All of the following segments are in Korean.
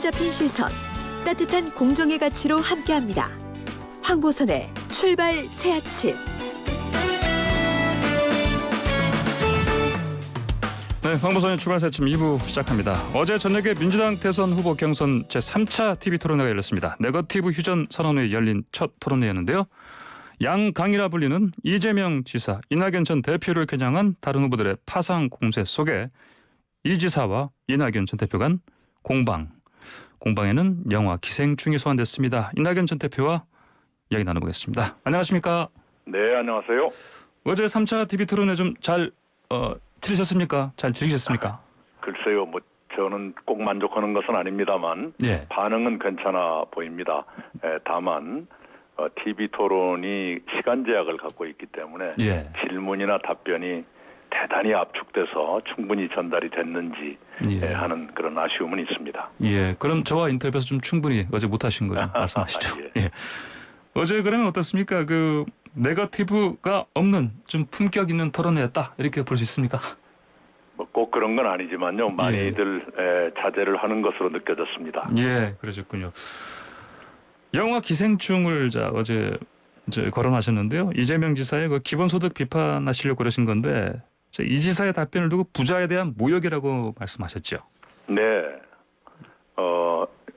사로잡힌 시선, 따뜻한 공정의 가치로 함께합니다. 황보선의 출발 새 아침. 네, 황보선의 출발 새 아침 2부 시작합니다. 어제 저녁에 민주당 대선 후보 경선 제3차 TV토론회가 열렸습니다. 네거티브 휴전 선언후에 열린 첫 토론회였는데요. 양강이라 불리는 이재명 지사, 이낙연 전 대표를 겨냥한 다른 후보들의 파상 공세 속에 이 지사와 이낙연 전 대표 간 공방에는 영화 기생충이 소환됐습니다. 이낙연 전 대표와 이야기 나눠보겠습니다. 안녕하십니까? 네, 안녕하세요. 어제 3차 TV토론회 좀 잘 치르셨습니까? 잘 즐기셨습니까? 글쎄요, 저는 꼭 만족하는 것은 아닙니다만 예. 반응은 괜찮아 보입니다. 다만 TV 토론이 시간 제약을 갖고 있기 때문에 예. 질문이나 답변이 대단히 압축돼서 충분히 전달이 됐는지 예. 하는 그런 아쉬움은 있습니다. 예, 그럼 저와 인터뷰에서 좀 충분히 어제 못하신 거 좀 말씀하시죠. 예. 예. 어제 그러면 어떻습니까? 그 네거티브가 없는 좀 품격 있는 토론회였다 이렇게 볼 수 있습니까? 꼭 그런 건 아니지만요. 많이들 자제를 하는 것으로 느껴졌습니다. 예, 그러셨군요. 영화 기생충을 어제 거론하셨는데요. 이재명 지사의 그 기본소득 비판하시려고 그러신 건데 이 지사의 답변을 두고 부자에 대한 모욕이라고 말씀하셨죠. 네.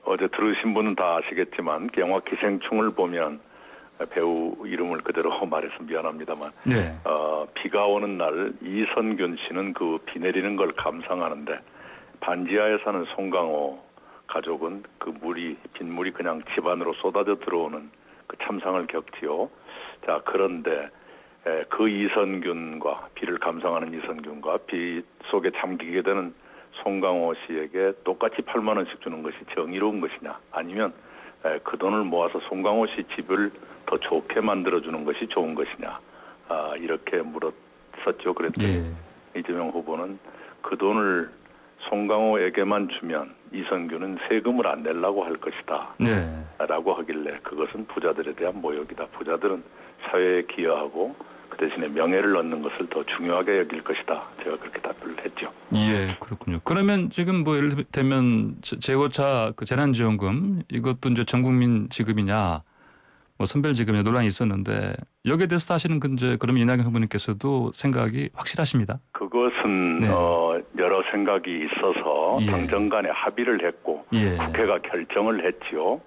어제 들으신 분은 다 아시겠지만 영화 기생충을 보면 배우 이름을 그대로 말해서 미안합니다만 네. 비가 오는 날 이선균 씨는 그 비 내리는 걸 감상하는데 반지하에 사는 송강호 가족은 그 빗물이 그냥 집안으로 쏟아져 들어오는 그 참상을 겪지요. 자, 그런데 그 이선균과 비를 감상하는 이선균과 비 속에 잠기게 되는 송강호 씨에게 똑같이 8만 원씩 주는 것이 정의로운 것이냐, 아니면 그 돈을 모아서 송강호 씨 집을 더 좋게 만들어주는 것이 좋은 것이냐, 이렇게 물었었죠. 그랬더니 이재명 후보는 그 돈을 송강호에게만 주면 이선균은 세금을 안 내려고 할 것이다. 네. 라고 하길래 그것은 부자들에 대한 모욕이다. 부자들은 사회에 기여하고 그 대신에 명예를 얻는 것을 더 중요하게 여길 것이다. 제가 그렇게 답변을 했죠. 예, 그렇군요. 그러면 지금 예를 들면 재고차 그 재난지원금 이것도 이제 전 국민 지급이냐, 선별 지급이냐 논란이 있었는데 여기에 대해서 하시는 그러면 이낙연 후보님께서도 생각이 확실하십니다. 그것은 네. 여러 생각이 있어서 예. 당정 간에 합의를 했고 예. 국회가 결정을 했지요.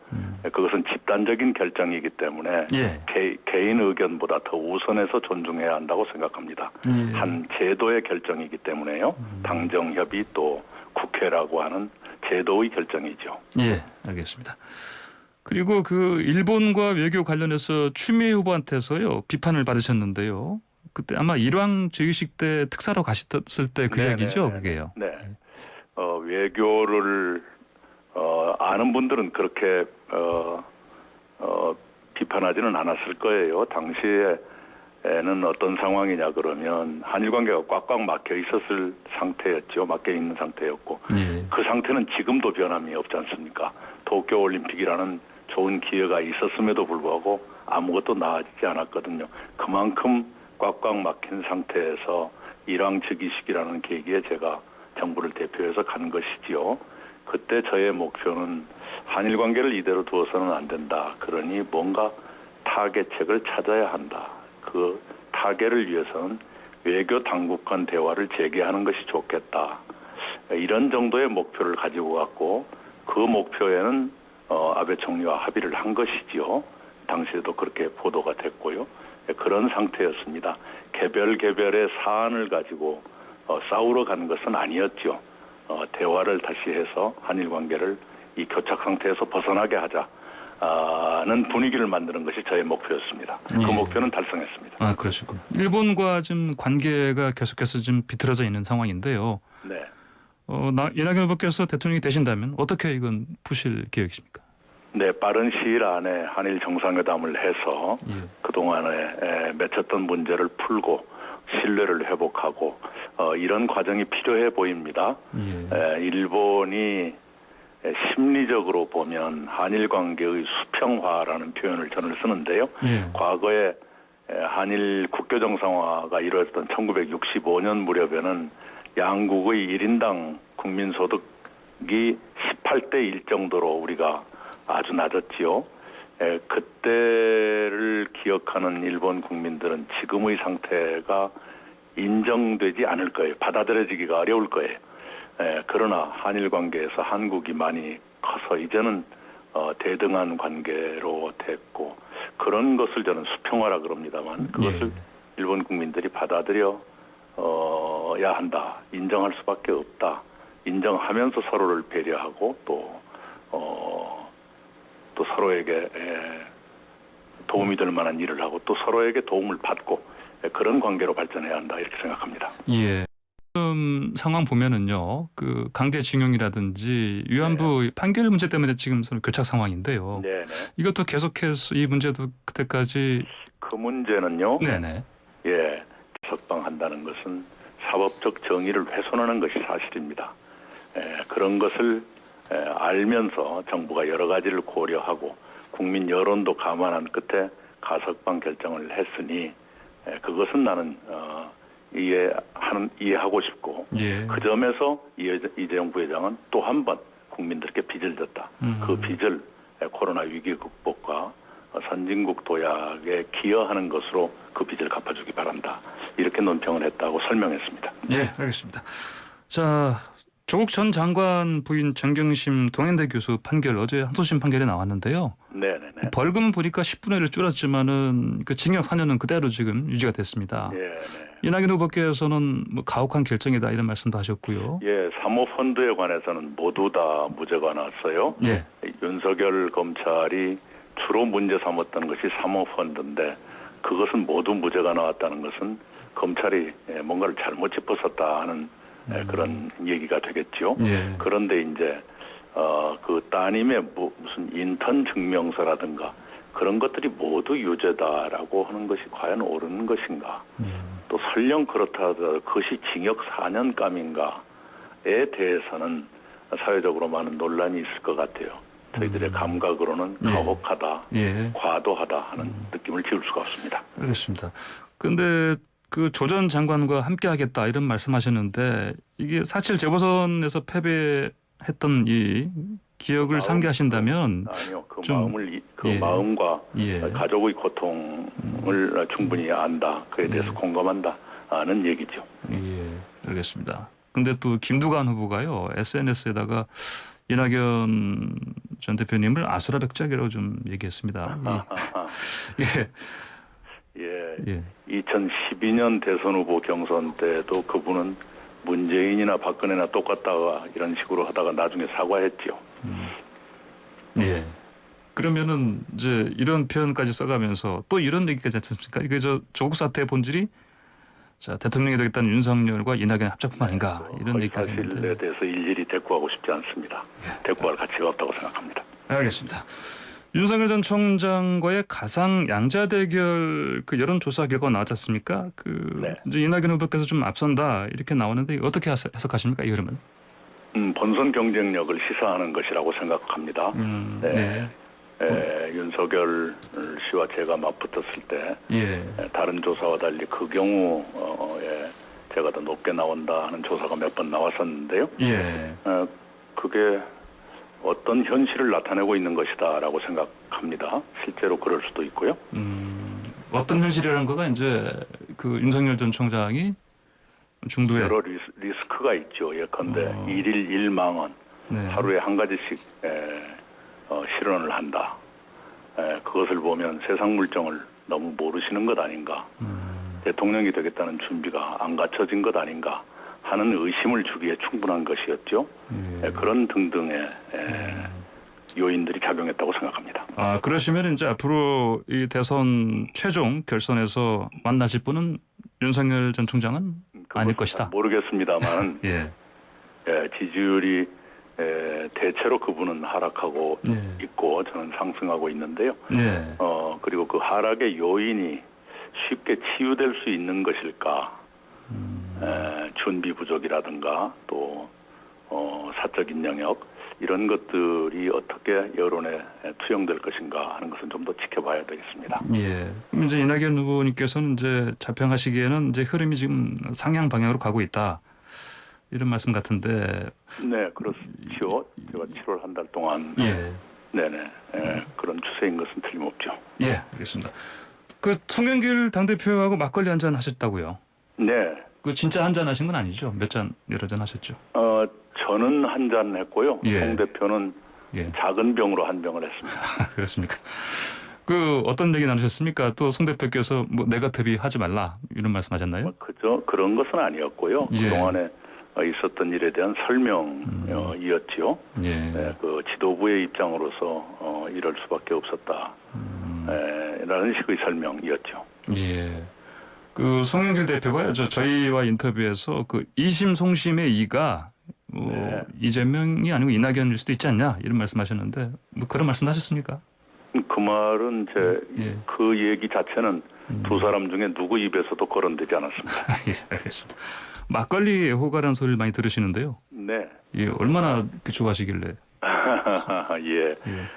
그것은 집단적인 결정이기 때문에 예. 개인 의견보다 더 우선해서 존중해야 한다고 생각합니다. 예. 한 제도의 결정이기 때문에요. 당정협의 또 국회라고 하는 제도의 결정이죠. 예, 알겠습니다. 그리고 그 일본과 외교 관련해서 추미애 후보한테서요 비판을 받으셨는데요. 그때 아마 일왕 즉위식 때 특사로 가셨을 때 그 이야기죠, 그게요. 네. 외교를 아는 분들은 그렇게 비판하지는 않았을 거예요. 당시에는 어떤 상황이냐 그러면 한일 관계가 꽉꽉 막혀 있었을 상태였죠. 막혀 있는 상태였고 예. 그 상태는 지금도 변함이 없지 않습니까? 도쿄올림픽이라는 좋은 기회가 있었음에도 불구하고 아무것도 나아지지 않았거든요. 그만큼 꽉꽉 막힌 상태에서 일왕 즉위식이라는 계기에 제가 정부를 대표해서 간 것이지요. 그때 저의 목표는 한일 관계를 이대로 두어서는 안 된다. 그러니 뭔가 타개책을 찾아야 한다. 그 타개를 위해서는 외교 당국 간 대화를 재개하는 것이 좋겠다. 이런 정도의 목표를 가지고 갔고 그 목표에는 아베 총리와 합의를 한 것이지요. 당시에도 그렇게 보도가 됐고요. 그런 상태였습니다. 개별의 사안을 가지고 싸우러 가는 것은 아니었죠. 대화를 다시 해서 한일 관계를 이 교착 상태에서 벗어나게 하자는 분위기를 만드는 것이 저의 목표였습니다. 예. 그 목표는 달성했습니다. 아, 그러시군요. 일본과 지금 관계가 계속해서 좀 비틀어져 있는 상황인데요. 네. 이낙연 후보께서 대통령이 되신다면 어떻게 이건 푸실 계획이십니까? 네, 빠른 시일 안에 한일 정상회담을 해서 그동안에 맺혔던 문제를 풀고 신뢰를 회복하고 이런 과정이 필요해 보입니다. 일본이 심리적으로 보면 한일 관계의 수평화라는 표현을 저는 쓰는데요. 과거에 한일 국교 정상화가 이루어졌던 1965년 무렵에는 양국의 1인당 국민소득이 8대 1 정도로 우리가 아주 낮았지요. 그때를 기억하는 일본 국민들은 지금의 상태가 인정되지 않을 거예요. 받아들여지기가 어려울 거예요. 그러나 한일 관계에서 한국이 많이 커서 이제는 대등한 관계로 됐고 그런 것을 저는 수평화라 그럽니다만 그것을 일본 국민들이 받아들여야 한다. 인정할 수밖에 없다. 인정하면서 서로를 배려하고 또 서로에게 도움이 될 만한 일을 하고 또 서로에게 도움을 받고 그런 관계로 발전해야 한다 이렇게 생각합니다. 예. 지금 상황 보면은요, 그 강제징용이라든지 위안부 판결 문제 때문에 지금 서로 교착 상황인데요. 네네. 이것도 계속해서 이 문제도 그때까지 그 문제는요. 네네. 예, 석방한다는 것은 사법적 정의를 훼손하는 것이 사실입니다. 그런 것을 알면서 정부가 여러 가지를 고려하고 국민 여론도 감안한 끝에 가석방 결정을 했으니 그것은 나는 이해하고 싶고 예. 그 점에서 이재용 부회장은 또 한 번 국민들께 빚을 졌다. 그 빚을 코로나 위기 극복과 선진국 도약에 기여하는 것으로 그 빚을 갚아주기 바란다. 이렇게 논평을 했다고 설명했습니다. 예, 알겠습니다. 자, 조국 전 장관 부인 정경심 동행대 교수 판결 어제 항소심 판결이 나왔는데요. 네네네. 벌금 보니까 10분의 1을 줄었지만은 그 징역 4년은 그대로 지금 유지가 됐습니다. 네. 이낙연 후보께서는 뭐 가혹한 결정이다 이런 말씀도 하셨고요. 예, 사모펀드에 관해서는 모두 다 무죄가 나왔어요. 예. 윤석열 검찰이 주로 문제 삼았던 것이 사모펀드인데 그것은 모두 무죄가 나왔다는 것은 검찰이 뭔가를 잘못 짚었었다 하는 그런 얘기가 되겠죠. 예. 그런데 이제 그 따님의 무슨 인턴 증명서라든가 그런 것들이 모두 유죄다라고 하는 것이 과연 옳은 것인가? 또 설령 그렇다 하더라도 그것이 징역 4년감인가에 대해서는 사회적으로 많은 논란이 있을 것 같아요. 저희들의 감각으로는 가혹하다, 예. 과도하다 하는 느낌을 지울 수가 없습니다. 알겠습니다. 그런데 그 조 전 장관과 함께하겠다 이런 말씀하셨는데 이게 사실 재보선에서 패배했던 이 기억을 상기하신다면 아니요, 그 좀, 마음을 예. 마음과 예. 가족의 고통을 충분히 안다. 그에 대해서 공감한다는 얘기죠. 예, 알겠습니다. 근데 또 김두관 후보가요 SNS에다가 이낙연 전 대표님을 아수라백작이라고 좀 얘기했습니다. 예. 예. 2012년 대선 후보 경선 때도 그분은 문재인이나 박근혜나 똑같다가 이런 식으로 하다가 나중에 사과했죠. 예. 그러면은 이제 이런 표현까지 써가면서 또 이런 얘기까지 하지 않습니까? 이게 조국 사태의 본질이 자 대통령이 되겠다는 윤석열과 이낙연의 합작품 아닌가 이런 얘기까지 사실에 했는데. 대해서 일일이 대꾸하고 싶지 않습니다. 대꾸할 가치가 없다고 생각합니다. 알겠습니다. 윤석열 전 총장과의 가상 양자 대결 그 여론조사 결과 나왔지 않습니까? 네. 이제 이낙연 후보께서 좀 앞선다 이렇게 나오는데 어떻게 해석하십니까 이 흐름은? 본선 경쟁력을 시사하는 것이라고 생각합니다. 네. 윤석열 씨와 제가 맞붙었을 때 예. 다른 조사와 달리 그 경우에 제가 더 높게 나온다 하는 조사가 몇 번 나왔었는데요. 예. 그게 어떤 현실을 나타내고 있는 것이다라고 생각합니다. 실제로 그럴 수도 있고요. 어떤 현실이라는 거가 이제 그 윤석열 전 총장이 중도에 여러 리스크가 있죠. 예컨대 일일 1망원 네. 하루에 한 가지씩 실언을 한다. 그것을 보면 세상 물정을 너무 모르시는 것 아닌가. 대통령이 되겠다는 준비가 안 갖춰진 것 아닌가 하는 의심을 주기에 충분한 것이었죠. 그런 등등의 요인들이 작용했다고 생각합니다. 아 그러시면 이제 앞으로 이 대선 최종 결선에서 만나실 분은 윤석열 전 총장은 아닐 것이다. 모르겠습니다만 예. 지지율이 대체로 그분은 하락하고 있고 저는 상승하고 있는데요. 예. 그리고 그 하락의 요인이 쉽게 치유될 수 있는 것일까? 준비 부족이라든가 또 사적인 영역 이런 것들이 어떻게 여론에 투영될 것인가 하는 것은 좀 더 지켜봐야 되겠습니다. 예. 그럼 이제 이낙연 후보님께서는 이제 자평하시기에는 이제 흐름이 지금 상향 방향으로 가고 있다. 이런 말씀 같은데. 네, 그렇죠. 제가 7월 한 달 동안 예. 네네 그런 추세인 것은 틀림없죠. 예, 알겠습니다. 그 송영길 당대표하고 막걸리 한 잔 하셨다고요? 네, 그 진짜 한 잔 하신 건 아니죠? 몇 잔 여러 잔 하셨죠? 저는 한 잔 했고요. 예. 송 대표는 예. 작은 병으로 한 병을 했습니다. 그렇습니까? 그 어떤 얘기 나누셨습니까? 또 송 대표께서 뭐 네거티브 하지 말라 이런 말씀하셨나요? 그죠? 그런 것은 아니었고요. 예. 그동안에 있었던 일에 대한 설명이었지요. 예. 네, 그 지도부의 입장으로서 이럴 수밖에 없었다. 라는 식의 설명이었죠. 예. 그 송영길 대표가요, 저희와 인터뷰에서 그 이심 송심의 이가 네. 이재명이 아니고 이낙연일 수도 있지 않냐 이런 말씀하셨는데 뭐 그런 말씀 하셨습니까? 그 말은 예. 그 얘기 자체는 두 사람 중에 누구 입에서도 거론되지 않았습니다. 예, 알겠습니다. 막걸리 호가라는 소리를 많이 들으시는데요. 네. 예, 얼마나 그 좋아하시길래? 예. 예.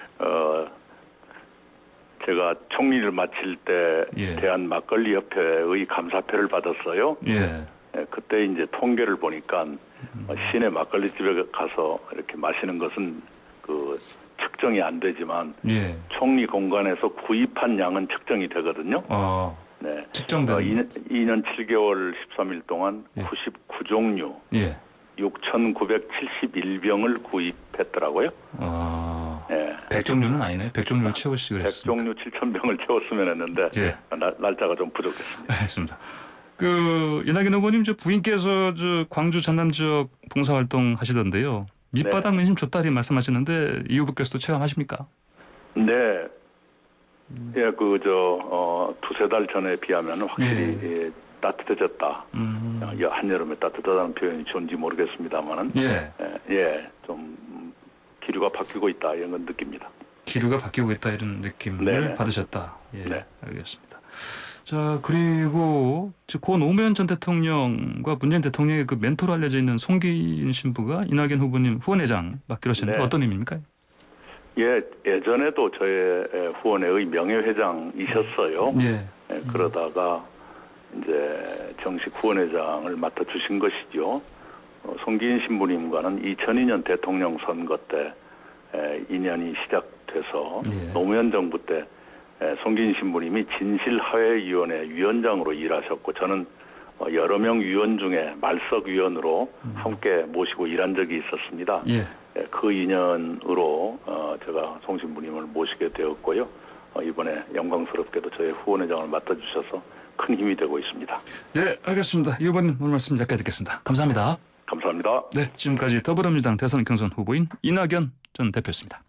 제가 총리를 마칠 때 예. 대한 막걸리 협회의 감사패를 받았어요. 예. 예, 그때 이제 통계를 보니까 시내 막걸리 집에 가서 이렇게 마시는 것은 그 측정이 안 되지만 예. 총리 공간에서 구입한 양은 측정이 되거든요. 네. 측정된. 2년 7개월 13일 동안 예. 99종류 예. 6,971병을 구입했더라고요. 예. 100종류는 아니네. 100종류를 채우시기 그랬습니다. 100종류 7,000병을 채웠으면 했는데 예. 날짜가 좀 부족했습니다. 알겠습니다. 그 이낙연 후보님 부인께서 광주 전남 지역 봉사활동 하시던데요. 밑바닥 네. 민심 좋다리 말씀하시는데 이 후보께서도 체감하십니까? 네. 예, 두세 달 전에 비하면 확실히 예, 따뜻해졌다. 한여름에 따뜻하다는 표현이 좋은지 모르겠습니다만은 예. 좀 기류가 바뀌고 있다 이런 건 느낍니다. 기류가 바뀌고 있다 이런 느낌을 네네. 받으셨다. 예, 네. 알겠습니다. 자, 그리고 고 노무현 전 대통령과 문재인 대통령의 그 멘토로 알려져 있는 송기인 신부가 이낙연 후보님 후원회장 맡기로 하셨는데 네. 어떤 의미입니까? 예, 예전에도 저의 후원회의 명예회장이셨어요. 예. 예, 그러다가 이제 정식 후원회장을 맡아주신 것이죠. 송기인 신부님과는 2002년 대통령 선거 때 인연이 시작돼서 예. 노무현 정부 때 송기인 신부님이 진실화해위원회 위원장으로 일하셨고 저는 여러 명 위원 중에 말석 위원으로 함께 모시고 일한 적이 있었습니다. 예. 그 인연으로 제가 송 신부님을 모시게 되었고요. 이번에 영광스럽게도 저의 후원회장을 맡아주셔서 큰 힘이 되고 있습니다. 예, 알겠습니다. 이 후보님 오늘 말씀 여기까지 듣겠습니다. 감사합니다. 감사합니다. 네, 지금까지 더불어민주당 대선 경선 후보인 이낙연 전 대표였습니다.